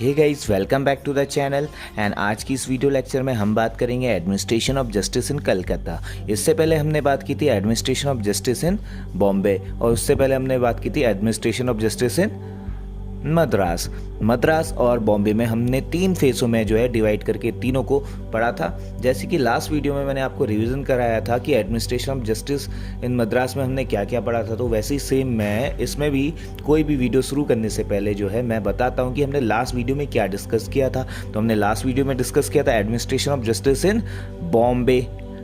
Hey guys, welcome back to the channel. And आज की इस वीडियो लेक्चर में हम बात करेंगे administration of justice in Calcutta. इससे पहले हमने बात की थी administration of justice in Bombay, और उससे पहले हमने बात की थी administration of justice in Madras और बॉम्बे में हमने 3 फेसों में जो है डिवाइड करके तीनों को पढ़ा था। जैसे कि लास्ट वीडियो में मैंने आपको रिवीजन कराया था कि administration of justice in Madras में हमने क्या क्या पढ़ा था, तो वैसे ही सेम मैं इसमें भी कोई भी वीडियो शुरू करने से पहले जो है मैं बताता हूँ कि हमने लास्ट वीडियो में क्या डिस्कस किया था। तो हमने लास्ट वीडियो में डिस्कस किया था administration of justice in Bombay,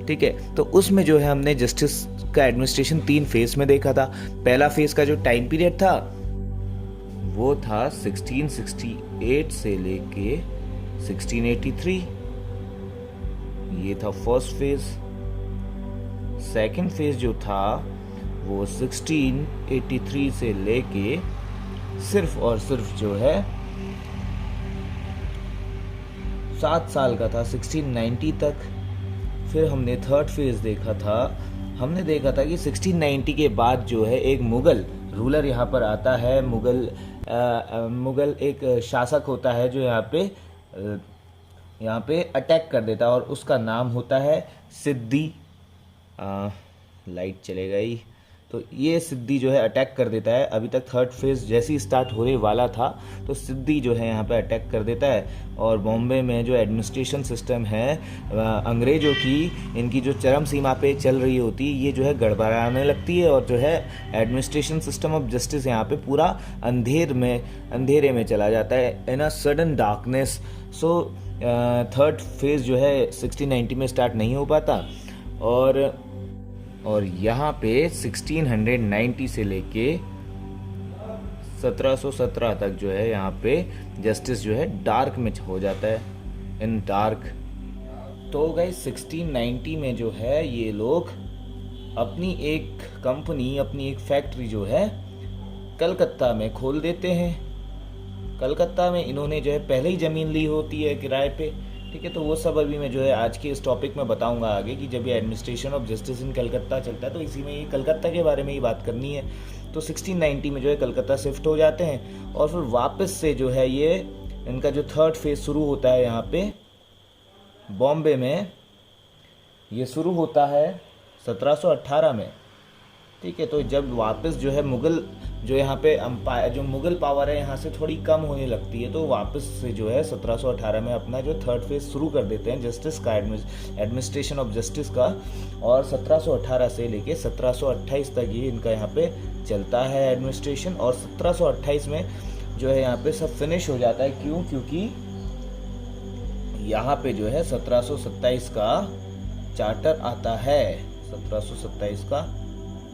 ठीक है। तो उसमें जो है हमने जस्टिस का एडमिनिस्ट्रेशन 3 फेज में देखा था। पहला फेज का जो टाइम पीरियड था वो था 1668 से लेके 1683, ये था फर्स्ट फेज। सेकंड फेज जो था वो 1683 से लेके सिर्फ और सिर्फ जो है 7 साल का था, 1690 तक। फिर हमने थर्ड फेज देखा था। हमने देखा था कि 1690 के बाद जो है एक मुगल रूलर यहाँ पर आता है। मुगल एक शासक होता है जो यहाँ पे अटैक कर देता है, और उसका नाम होता है सिद्दी। लाइट चले गई। तो ये सिद्दी जो है अटैक कर देता है। अभी तक थर्ड फेज जैसे ही स्टार्ट होने वाला था तो सिद्दी जो है यहाँ पे अटैक कर देता है, और बॉम्बे में जो एडमिनिस्ट्रेशन सिस्टम है अंग्रेज़ों की, इनकी जो चरम सीमा पे चल रही होती है, ये जो है गड़बड़ाने लगती है, और जो है एडमिनिस्ट्रेशन सिस्टम ऑफ जस्टिस यहाँ पे पूरा अंधेरे में चला जाता है, in a sudden darkness. So third phase जो है 1690 में स्टार्ट नहीं हो पाता, और यहाँ पे 1690 से लेके 1717 तक जो है यहाँ पे जस्टिस जो है डार्क में हो जाता है, इन डार्क। तो गाइस 1690 में जो है ये लोग अपनी एक कंपनी, अपनी एक फैक्ट्री जो है कलकत्ता में खोल देते हैं। कलकत्ता में इन्होंने जो है पहले ही ज़मीन ली होती है किराए पे, ठीक है। तो वो सब अभी मैं जो है आज के इस टॉपिक में बताऊंगा आगे, कि जब ये administration of justice in Calcutta चलता है तो इसी में ये कलकत्ता के बारे में ही बात करनी है। तो 1690 में जो है कलकत्ता शिफ्ट हो जाते हैं, और फिर वापस से जो है ये इनका जो थर्ड फेज शुरू होता है यहाँ पे बॉम्बे में। ये शुरू होता है 1718 में, ठीक है। तो जब वापस जो है मुगल जो यहाँ पे अम्पायर, जो मुगल पावर है यहाँ से थोड़ी कम होने लगती है, तो वापस से जो है 1718 में अपना जो थर्ड फेज शुरू कर देते हैं जस्टिस का, एडमिनिस्ट्रेशन ऑफ जस्टिस का। और 1718 से लेके 1728 तक ये इनका यहाँ पे चलता है एडमिनिस्ट्रेशन, और 1728 में जो है यहाँ पे सब फिनिश हो जाता है। क्यों? क्योंकि यहाँ पे जो है 1727 का चार्टर आता है, 1727 का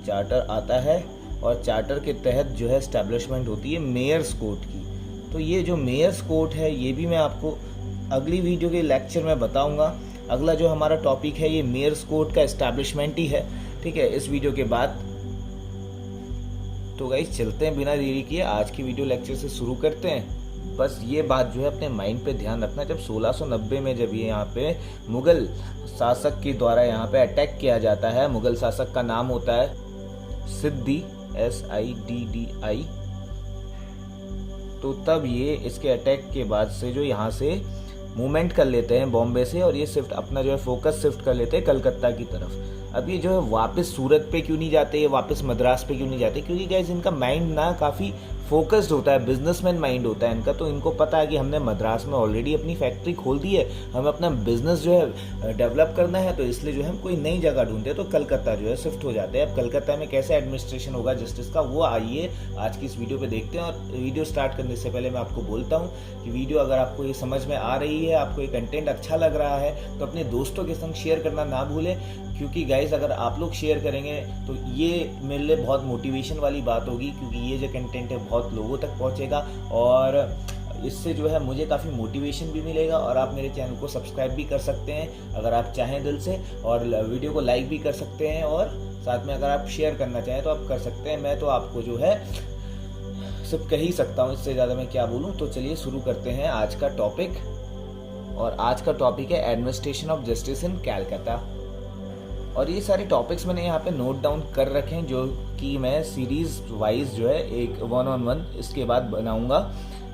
चार्टर आता है, और चार्टर के तहत जो है एस्टैब्लिशमेंट होती है मेयर्स कोर्ट की। तो ये जो मेयर्स कोर्ट है ये भी मैं आपको अगली वीडियो के लेक्चर में बताऊंगा। अगला जो हमारा टॉपिक है ये मेयर्स कोर्ट का एस्टैब्लिशमेंट ही है, ठीक है, इस वीडियो के बाद। तो गाइस चलते हैं बिना देरी किए, आज की वीडियो लेक्चर से शुरू करते हैं। बस ये बात जो है अपने माइंड पे ध्यान रखना, जब 1690 में जब ये यहाँ पे मुगल शासक के द्वारा यहाँ पे अटैक किया जाता है, मुगल शासक का नाम होता है सिद्दी, SIDDI। तो तब ये इसके अटैक के बाद से जो यहाँ से मूवमेंट कर लेते हैं बॉम्बे से, और ये शिफ्ट अपना जो है फोकस शिफ्ट कर लेते हैं कलकत्ता की तरफ। अब ये जो है वापस सूरत पे क्यों नहीं जाते, ये वापस मद्रास पे क्यों नहीं जाते? क्योंकि गाइस इनका माइंड ना काफ़ी फोकस्ड होता है, बिजनेसमैन माइंड होता है इनका। तो इनको पता है कि हमने मद्रास में ऑलरेडी अपनी फैक्ट्री खोल दी है, हमें अपना बिजनेस जो है डेवलप करना है, तो इसलिए जो है हम कोई नई जगह ढूंढते हैं, तो कलकत्ता जो है शिफ्ट हो जाते हैं। अब कलकत्ता में कैसे एडमिनिस्ट्रेशन होगा जस्टिस का, वो आइए आज की इस वीडियो पे देखते हैं। और वीडियो स्टार्ट करने से पहले मैं आपको बोलता हूँ कि वीडियो अगर आपको ये समझ में आ रही है, आपको ये कंटेंट अच्छा लग रहा है, तो अपने दोस्तों के संग शेयर करना ना भूलें। क्योंकि गाइस अगर आप लोग शेयर करेंगे तो ये मेरे लिए बहुत मोटिवेशन वाली बात होगी, क्योंकि ये जो कंटेंट है बहुत लोगों तक पहुंचेगा, और इससे जो है मुझे काफ़ी मोटिवेशन भी मिलेगा। और आप मेरे चैनल को सब्सक्राइब भी कर सकते हैं अगर आप चाहें दिल से, और वीडियो को लाइक भी कर सकते हैं, और साथ में अगर आप शेयर करना चाहें तो आप कर सकते हैं। मैं तो आपको जो है सिर्फ कह ही सकता हूँ, इससे ज़्यादा मैं क्या बोलूँ। तो चलिए शुरू करते हैं आज का टॉपिक, और आज का टॉपिक है administration of justice in Calcutta. और ये सारे टॉपिक्स मैंने यहाँ पे नोट डाउन कर रखे हैं, जो कि मैं सीरीज वाइज जो है एक 1 on 1 इसके बाद बनाऊंगा।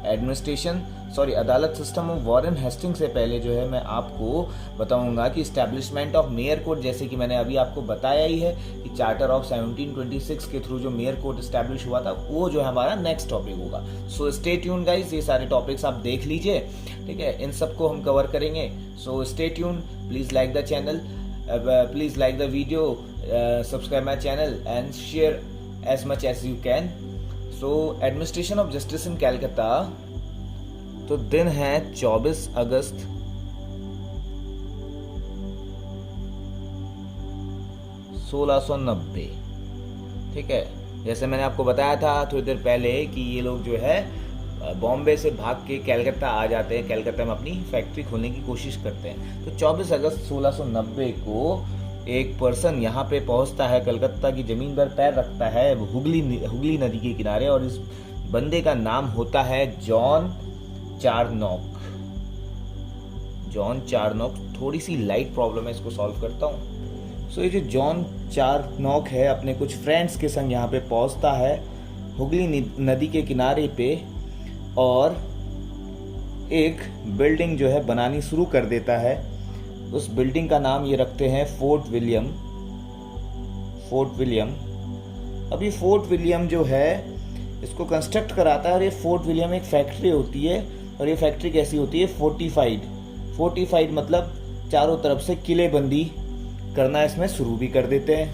अदालत सिस्टम ऑफ वॉरेन हेस्टिंग्स से पहले जो है मैं आपको बताऊंगा कि इस्टेब्लिशमेंट ऑफ मेयर कोर्ट, जैसे कि मैंने अभी आपको बताया ही है कि चार्टर ऑफ 1726 के थ्रू जो मेयर कोर्ट इस्टेब्लिश हुआ था, वो जो है हमारा नेक्स्ट टॉपिक होगा। सो स्टे ट्यून गाइस, ये सारे टॉपिक्स आप देख लीजिए, ठीक है, इन सबको हम कवर करेंगे। So stay tune, please like the channel, please like the video, subscribe my channel and share as much as you can. So administration of justice in Calcutta, तो दिन है 24 अगस्त 1690, ठीक है। जैसे मैंने आपको बताया था थोड़ी देर पहले कि ये लोग जो है बॉम्बे से भाग के कलकत्ता आ जाते हैं, कलकत्ता में अपनी फैक्ट्री खोलने की कोशिश करते हैं। तो 24 अगस्त 1690 को एक पर्सन यहाँ पे पहुँचता है, कलकत्ता की ज़मीन पर पैर रखता है हुगली नदी के किनारे, और इस बंदे का नाम होता है जॉन चार्नोक। थोड़ी सी लाइट प्रॉब्लम है, इसको सॉल्व करता हूँ। सो ये जो जॉन चार्नोक है अपने कुछ फ्रेंड्स के संग यहाँ पे पहुँचता है हुगली नदी के किनारे पे, और एक बिल्डिंग जो है बनानी शुरू कर देता है। उस बिल्डिंग का नाम ये रखते हैं फोर्ट विलियम। अभी फोर्ट विलियम जो है इसको कंस्ट्रक्ट कराता है, और ये फोर्ट विलियम एक फैक्ट्री होती है, और ये फैक्ट्री कैसी होती है, फोर्टिफाइड मतलब चारों तरफ से किलेबंदी करना इसमें शुरू भी कर देते हैं।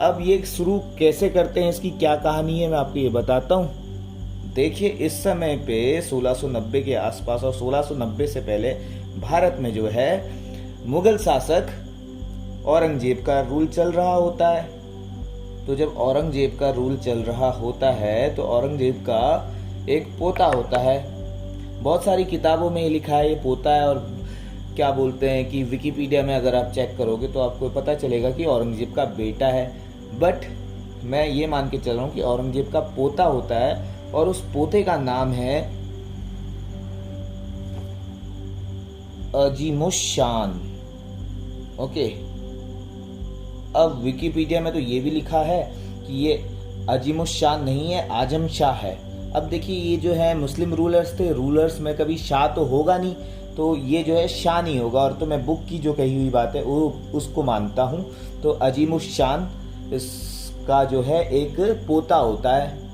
अब ये शुरू कैसे करते हैं, इसकी क्या कहानी है, मैं आपको ये बताता हूँ। देखिए, इस समय पे 1690 के आसपास और 1690 से पहले भारत में जो है मुगल शासक औरंगजेब का रूल चल रहा होता है। तो जब औरंगजेब का रूल चल रहा होता है तो औरंगजेब का एक पोता होता है। बहुत सारी किताबों में ये लिखा है ये पोता है, और क्या बोलते हैं कि विकिपीडिया में अगर आप चेक करोगे तो आपको पता चलेगा कि औरंगजेब का बेटा है। बट मैं ये मान के चल रहा हूँ कि औरंगजेब का पोता होता है, और उस पोते का नाम है अजीमुशान। ओके, अब विकिपीडिया में तो ये भी लिखा है कि ये अजीमुशान नहीं है, आजम शाह है। अब देखिए, ये जो है मुस्लिम रूलर्स थे, रूलर्स में कभी शाह तो होगा नहीं, तो ये जो है शाह नहीं होगा, और तो मैं बुक की जो कही हुई बात है वो उसको मानता हूँ। तो अजीमुशान इसका जो है एक पोता होता है,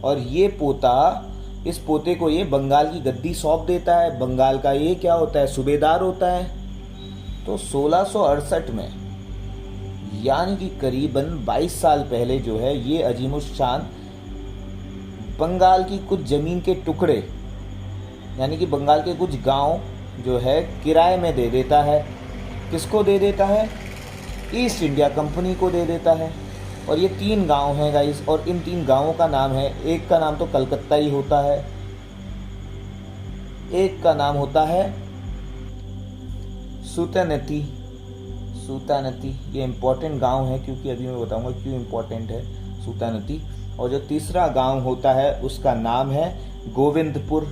और ये पोता, इस पोते को ये बंगाल की गद्दी सौंप देता है। बंगाल का ये क्या होता है, सूबेदार होता है। तो 1668 में, यानी कि करीबन 22 साल पहले जो है ये अजीमुशान बंगाल की कुछ जमीन के टुकड़े, यानी कि बंगाल के कुछ गांव जो है किराए में दे देता है। किसको दे देता है, ईस्ट इंडिया कंपनी को दे देता है। और ये 3 गांव हैं गाइस, और इन 3 गांवों का नाम है, एक का नाम तो कलकत्ता ही होता है, एक का नाम होता है सूतानती। ये इम्पोर्टेंट गांव है, क्योंकि अभी मैं बताऊंगा क्यों इम्पोर्टेंट है सूतानती। और जो तीसरा गांव होता है उसका नाम है गोविंदपुर।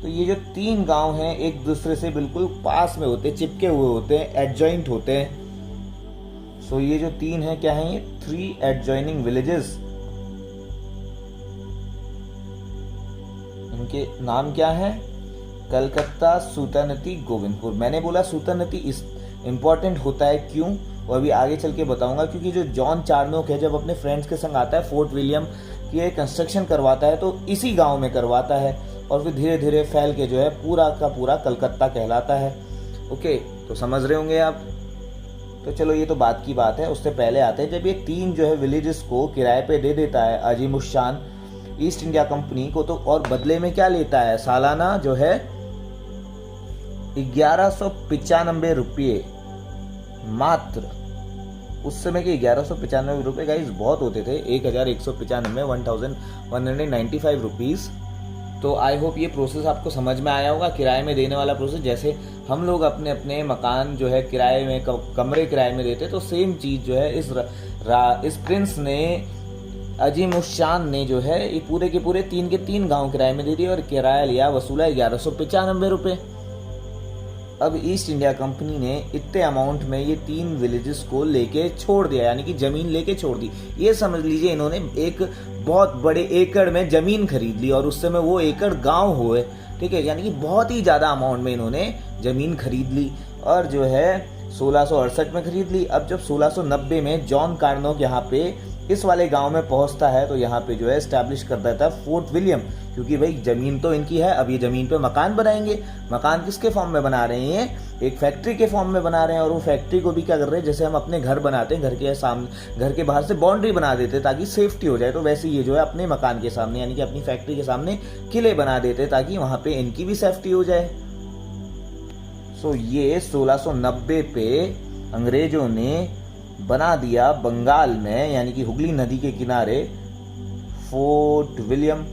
तो ये जो 3 गांव हैं एक दूसरे से बिल्कुल पास में होते हैं, चिपके हुए होते हैं, एडजॉइंट होते हैं। सो ये जो 3 हैं क्या हैं, ये 3 एडजॉइनिंग विलेजेस। इनके नाम क्या है, कलकत्ता, सूतानती, गोविंदपुर। मैंने बोला सूतानती इस इम्पोर्टेंट होता है क्यों, और अभी आगे चल के बताऊंगा। क्योंकि जो जॉन चार्नोक है जब अपने फ्रेंड्स के संग आता है फोर्ट विलियम की कंस्ट्रक्शन करवाता है, तो इसी गांव में करवाता है, और फिर धीरे धीरे फैल के जो है पूरा का पूरा कलकत्ता कहलाता है। ओके, तो समझ रहे होंगे आप। तो चलो, ये तो बात की बात है। उससे पहले आते हैं, जब ये 3 जो है विलेजेस को किराए पे दे देता है अजीमुशान ईस्ट इंडिया कंपनी को, तो और बदले में क्या लेता है, सालाना जो है 1195 रुपये मात्र। उस समय के 1195 रुपये गाइस बहुत होते थे, 1195 1195 रुपीज़। तो आई होप ये प्रोसेस आपको समझ में आया होगा, किराए में देने वाला प्रोसेस। जैसे हम लोग अपने अपने मकान जो है किराए में, कमरे किराए में देते, तो सेम चीज़ जो है इस प्रिंस ने, अजीमुशान ने जो है ये पूरे के पूरे 3 के 3 गांव किराए में दे दिए, और किराया लिया वसूला 1195 रुपये। अब ईस्ट इंडिया कंपनी ने इतने अमाउंट में ये 3 विलेजेस को लेके छोड़ दिया, यानी कि जमीन लेके छोड़ दी। ये समझ लीजिए इन्होंने एक बहुत बड़े एकड़ में जमीन खरीद ली और उस समय वो एकड़ गांव हुए, ठीक है, यानी कि बहुत ही ज़्यादा अमाउंट में इन्होंने ज़मीन खरीद ली और जो है 1668 में खरीद ली। अब जब 1690 में जॉन कार्नोक यहाँ पे इस वाले गांव में पहुंचता है तो यहाँ पे जो है एस्टैब्लिश कर देता है फोर्ट विलियम, क्योंकि भाई ज़मीन तो इनकी है। अब ये ज़मीन पे मकान बनाएंगे। मकान किसके फॉर्म में बना रहे हैं? एक फैक्ट्री के फॉर्म में बना रहे हैं। और वो फैक्ट्री को भी क्या कर रहे हैं, जैसे हम अपने घर बनाते हैं, घर के सामने, घर के बाहर से बाउंड्री बना देते ताकि सेफ्टी हो जाए, तो वैसे ये जो है अपने मकान के सामने यानी कि अपनी फैक्ट्री के सामने किले बना देते ताकि वहाँ पे इनकी भी सेफ्टी हो जाए। सो ये 1690 पे अंग्रेजों ने बना दिया बंगाल में, यानी कि हुगली नदी के किनारे, fort William.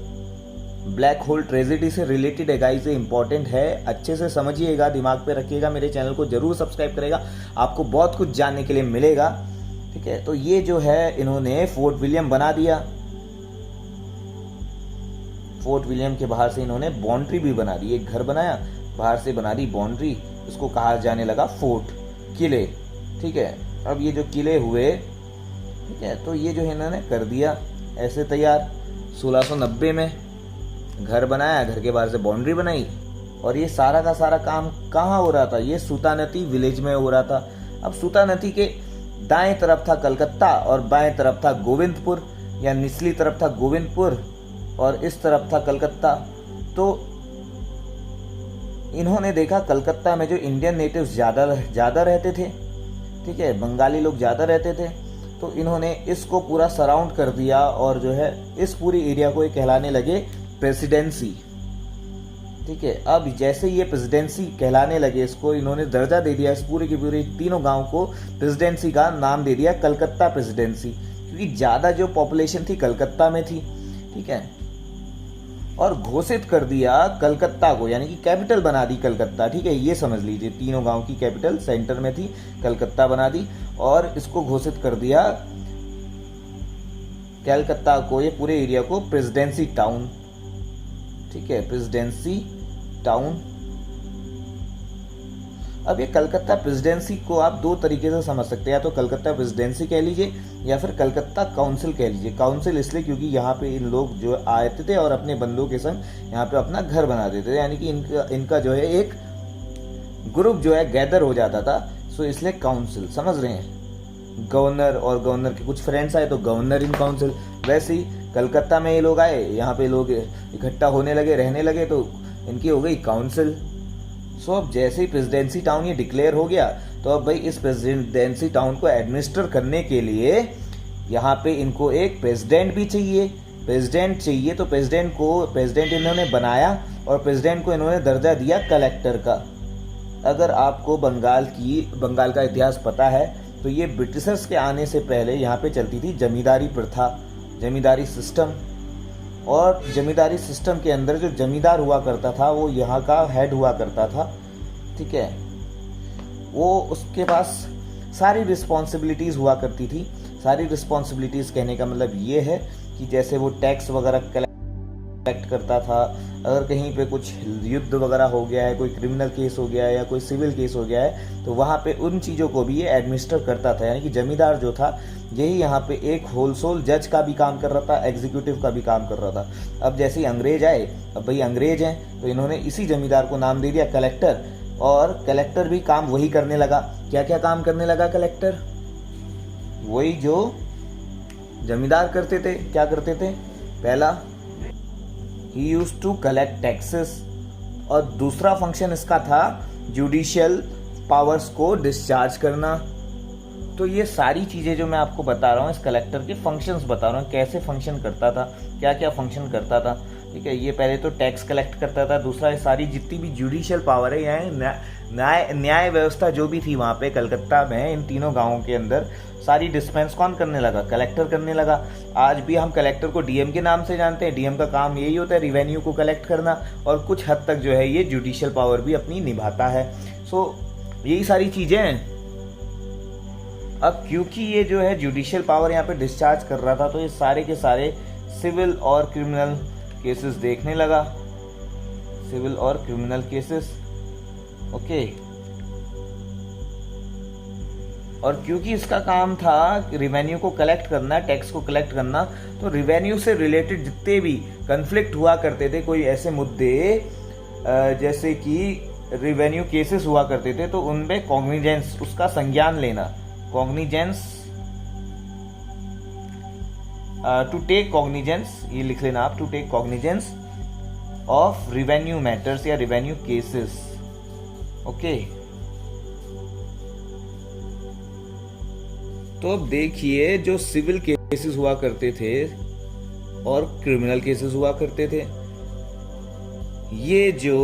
Black hole tragedy से रिलेटेड है गाइस, ये इंपॉर्टेंट है, अच्छे से समझिएगा, दिमाग पे रखिएगा, मेरे चैनल को जरूर सब्सक्राइब करेगा, आपको बहुत कुछ जानने के लिए मिलेगा, ठीक है। तो ये जो है इन्होंने फोर्ट विलियम बना दिया। फोर्ट विलियम के बाहर से इन्होंने बाउंड्री भी बना दी, एक घर बनाया, बाहर से बना दी बाउंड्री, उसको कहा जाने लगा फोर्ट, किले, ठीक है। अब ये जो किले हुए, ठीक है, तो ये जो है इन्होंने कर दिया ऐसे तैयार। 1690 में घर बनाया, घर के बाहर से बाउंड्री बनाई, और ये सारा का सारा काम कहाँ हो रहा था? ये सूतानती विलेज में हो रहा था। अब सूतानती के दाएं तरफ था कलकत्ता और बाएं तरफ था गोविंदपुर, या निचली तरफ था गोविंदपुर और इस तरफ था कलकत्ता। तो इन्होंने देखा कलकत्ता में जो इंडियन नेटिव्स ज़्यादा रहते थे, ठीक है, बंगाली लोग ज़्यादा रहते थे, तो इन्होंने इसको पूरा सराउंड कर दिया और जो है इस पूरी एरिया को ये कहलाने लगे प्रेसिडेंसी, ठीक है। अब जैसे ये प्रेसिडेंसी कहलाने लगे, इसको इन्होंने दर्जा दे दिया, इस पूरे के पूरे तीनों गांव को प्रेसिडेंसी का नाम दे दिया कलकत्ता प्रेसिडेंसी, क्योंकि ज़्यादा जो पॉपुलेशन थी कलकत्ता में थी, ठीक है। और घोषित कर दिया कलकत्ता को, यानी कि कैपिटल बना दी कलकत्ता, ठीक है, ये समझ लीजिए, तीनों गांव की कैपिटल सेंटर में थी, कलकत्ता बना दी और इसको घोषित कर दिया कलकत्ता को, ये पूरे एरिया को प्रेसिडेंसी टाउन, ठीक है, प्रेसिडेंसी टाउन। अब ये कलकत्ता प्रेसिडेंसी को आप दो तरीके से समझ सकते हैं, या तो कलकत्ता प्रेसिडेंसी कह लीजिए या फिर कलकत्ता काउंसिल कह लीजिए। काउंसिल इसलिए क्योंकि यहाँ पे इन लोग जो आते थे और अपने बंदों के संग यहाँ पे अपना घर बना देते थे, यानी कि इनका जो है एक ग्रुप जो है गैदर हो जाता था, सो इसलिए काउंसिल, समझ रहे हैं। गवर्नर और गवर्नर के कुछ फ्रेंड्स आए तो गवर्नर इन काउंसिल। वैसे ही कलकत्ता में ये लोग आए, यहाँ पे लोग इकट्ठा होने लगे, रहने लगे, तो इनकी हो गई काउंसिल। सो अब जैसे ही प्रेसिडेंसी टाउन ये डिक्लेयर हो गया, तो अब भाई इस प्रेसिडेंसी टाउन को एडमिनिस्टर करने के लिए यहाँ पे इनको एक प्रेसिडेंट भी चाहिए, तो प्रेसिडेंट इन्होंने बनाया और प्रेसिडेंट को इन्होंने दर्जा दिया कलेक्टर का। अगर आपको बंगाल का इतिहास पता है तो ये ब्रिटिशर्स के आने से पहले यहाँ पे चलती थी जमींदारी प्रथा, जमींदारी सिस्टम, और जमींदारी सिस्टम के अंदर जो जमींदार हुआ करता था वो यहाँ का हेड हुआ करता था, ठीक है। वो उसके पास सारी रिस्पॉन्सिबिलिटीज़ हुआ करती थी। सारी रिस्पॉन्सिबिलिटीज़ कहने का मतलब ये है कि जैसे वो टैक्स वगैरह कलेक्ट करता था, अगर कहीं पे कुछ युद्ध वगैरह हो गया है, कोई क्रिमिनल केस हो गया है या कोई सिविल केस हो गया है, तो वहाँ पे उन चीज़ों को भी ये एडमिनिस्टर करता था। यानी कि जमींदार जो था यही यहाँ पे एक होलसोल जज का भी काम कर रहा था, एग्जीक्यूटिव का भी काम कर रहा था। अब जैसे ही अंग्रेज आए, अब भाई अंग्रेज हैं तो इन्होंने इसी जमींदार को नाम दे दिया कलेक्टर, और कलेक्टर भी काम वही करने लगा। क्या क्या काम करने लगा कलेक्टर? वही जो जमींदार करते थे। क्या करते थे? पहला, he used to collect taxes, और दूसरा फंक्शन इसका था जुडिशियल पावर्स को डिस्चार्ज करना। तो ये सारी चीज़ें जो मैं आपको बता रहा हूँ, इस कलेक्टर के फंक्शंस बता रहा हूँ, कैसे फंक्शन करता था, क्या क्या फंक्शन करता था, ठीक है। ये पहले तो टैक्स कलेक्ट करता था, दूसरा सारी जितनी भी जुडिशियल पावर है, यानी न्याय व्यवस्था जो भी थी वहाँ पे कलकत्ता में, इन तीनों गाँवों के अंदर सारी डिस्पेंस कौन करने लगा? कलेक्टर करने लगा। आज भी हम कलेक्टर को डीएम के नाम से जानते हैं। डीएम का काम यही होता है, रिवेन्यू को कलेक्ट करना, और कुछ हद तक जो है ये जुडिशियल पावर भी अपनी निभाता है। सो यही सारी चीज़ें हैं। अब क्योंकि ये जो है जुडिशियल पावर यहाँ पे डिस्चार्ज कर रहा था, तो ये सारे के सारे सिविल और क्रिमिनल केसेस देखने लगा, सिविल और क्रिमिनल केसेस, ओके। और क्योंकि इसका काम था रिवेन्यू को कलेक्ट करना, टैक्स को कलेक्ट करना, तो रिवेन्यू से रिलेटेड जितने भी कन्फ्लिक्ट हुआ करते थे, कोई ऐसे मुद्दे जैसे कि रिवेन्यू केसेस हुआ करते थे, तो उनमें कॉग्निजेंस, उसका संज्ञान लेना, कॉग्निजेंस, टू टेक कॉग्निजेंस, ये लिख लेना आप, to take cognizance of revenue matters या रिवेन्यू केसेस। ओके, तो अब देखिए जो सिविल केसेस हुआ करते थे और क्रिमिनल केसेस हुआ करते थे, ये जो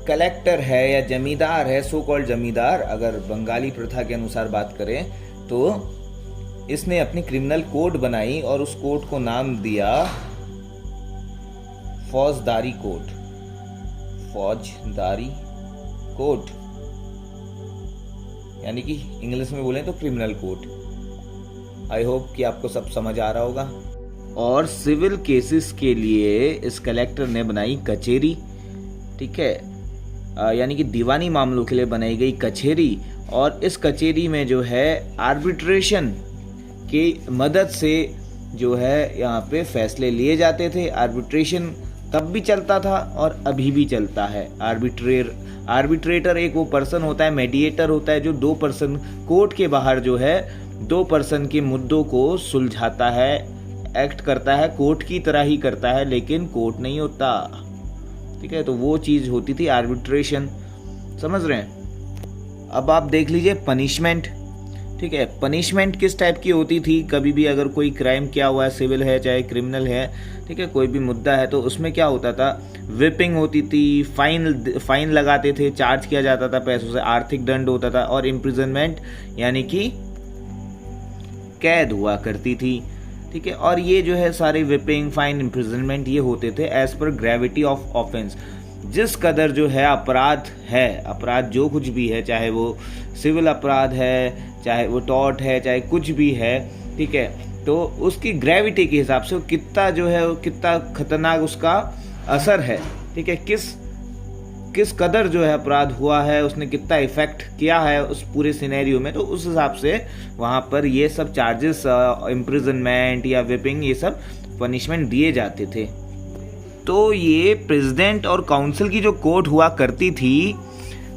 कलेक्टर है या जमींदार है, सो कॉल्ड जमींदार, अगर बंगाली प्रथा के अनुसार बात करें तो इसने अपनी क्रिमिनल कोड बनाई और उस कोड को नाम दिया फौजदारी कोड, फौजदारी कोड, यानी कि इंग्लिश में बोलें तो क्रिमिनल कोड। आई होप कि आपको सब समझ आ रहा होगा। और सिविल केसेस के लिए इस कलेक्टर ने बनाई कचेरी, ठीक है, यानी कि दीवानी मामलों के लिए बनाई गई कचेरी, और इस कचेरी में जो है आर्बिट्रेशन की मदद से जो है यहाँ पे फैसले लिए जाते थे। आर्बिट्रेशन तब भी चलता था और अभी भी चलता है। आर्बिट्रेटर एक वो पर्सन होता है, मेडिएटर होता है, जो दो पर्सन कोर्ट के बाहर जो है दो पर्सन के मुद्दों को सुलझाता है, एक्ट करता है, कोर्ट की तरह ही करता है, लेकिन कोर्ट नहीं होता, ठीक है। तो वो चीज होती थी आर्बिट्रेशन, समझ रहे हैं। अब आप देख लीजिए पनिशमेंट, ठीक है। पनिशमेंट किस टाइप की होती थी, कभी भी अगर कोई क्राइम किया हुआ है, सिविल है चाहे क्रिमिनल है, ठीक है, कोई भी मुद्दा है, तो उसमें क्या होता था, विपिंग होती थी, फाइन लगाते थे, चार्ज किया जाता था पैसों से, आर्थिक दंड होता था, और इम्प्रिजनमेंट यानी कि कैद हुआ करती थी, ठीक है। और ये जो है सारे विपिंग, फाइन, इम्प्रिजनमेंट ये होते थे as per gravity of offence. जिस कदर जो है अपराध है, अपराध जो कुछ भी है, चाहे वो सिविल अपराध है, चाहे वो टॉर्ट है, चाहे कुछ भी है, ठीक है, तो उसकी ग्रेविटी के हिसाब से कितना जो है, कितना खतरनाक उसका असर है, ठीक है, किस कदर जो है अपराध हुआ है, उसने कितना इफेक्ट किया है उस पूरे सिनेरियो में, तो उस हिसाब से वहाँ पर ये सब चार्जेस, इम्प्रिजनमेंट या विपिंग, ये सब पनिशमेंट दिए जाते थे। तो ये प्रेसिडेंट और काउंसिल की जो कोर्ट हुआ करती थी,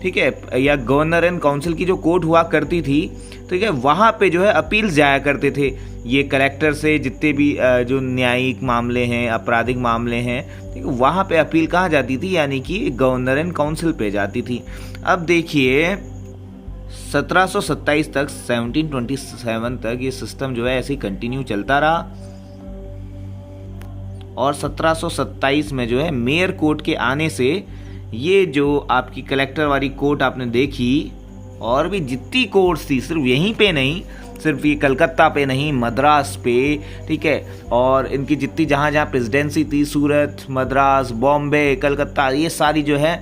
ठीक है, या गवर्नर एंड काउंसिल की जो कोर्ट हुआ करती थी, ठीक है, वहाँ पे जो है अपील्स जाया करते थे ये कलेक्टर से, जितने भी जो न्यायिक मामले हैं, आपराधिक मामले हैं, ठीक है, वहाँ पे अपील कहाँ जाती थी, यानी कि गवर्नर एंड काउंसिल पे जाती थी। अब देखिए 1727 तक, 1727 तक ये सिस्टम जो है ऐसे ही कंटिन्यू चलता रहा, और 1727 में जो है मेयर कोर्ट के आने से ये जो आपकी कलेक्टर वाली कोर्ट आपने देखी, और भी जितनी कोर्ट्स थी, सिर्फ यहीं पे नहीं, सिर्फ ये कलकत्ता पे नहीं, मद्रास पे, ठीक है, और इनकी जितनी जहाँ जहाँ प्रेसिडेंसी थी, सूरत, मद्रास, बॉम्बे, कलकत्ता, ये सारी जो है,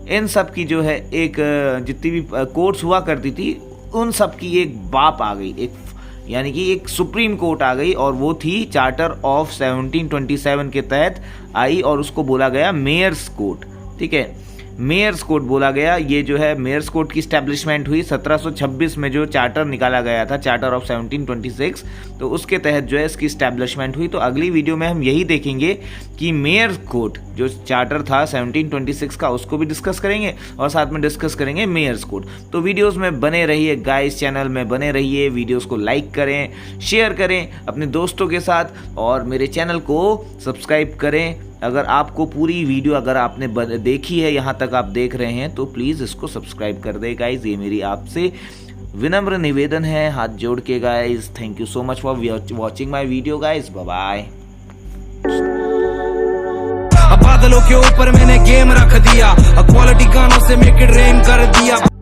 इन सब की जो है एक जितनी भी कोर्ट्स हुआ करती थी, उन सब की एक बाप आ गई, एक यानी कि एक सुप्रीम कोर्ट आ गई, और वो थी चार्टर ऑफ 1727 के तहत आई, और उसको बोला गया मेयर्स कोर्ट, ठीक है, मेयर्स कोर्ट बोला गया। ये जो है मेयर्स कोर्ट की स्टैब्लिशमेंट हुई 1726 में, जो चार्टर निकाला गया था, चार्टर ऑफ 1726, तो उसके तहत जो है इसकी स्टैब्लिशमेंट हुई। तो अगली वीडियो में हम यही देखेंगे कि मेयर्स कोर्ट जो चार्टर था 1726 का, उसको भी डिस्कस करेंगे, और साथ में डिस्कस करेंगे मेयर्स कोर्ट। तो वीडियोस में बने रहिए गाइस, चैनल में बने रहिए, वीडियोस को लाइक करें, शेयर करें अपने दोस्तों के साथ, और मेरे चैनल को सब्सक्राइब करें। अगर आपको पूरी वीडियो अगर आपने देखी है, यहाँ तक आप देख रहे हैं, तो प्लीज़ इसको सब्सक्राइब कर दे गाइज, ये मेरी आपसे विनम्र निवेदन है, हाथ जोड़ के guys. Thank you so much for watching my video guys, bye bye. बादलों के ऊपर मैंने गेम रख दिया, क्वालिटी गानों से मेक इट रेन कर दिया।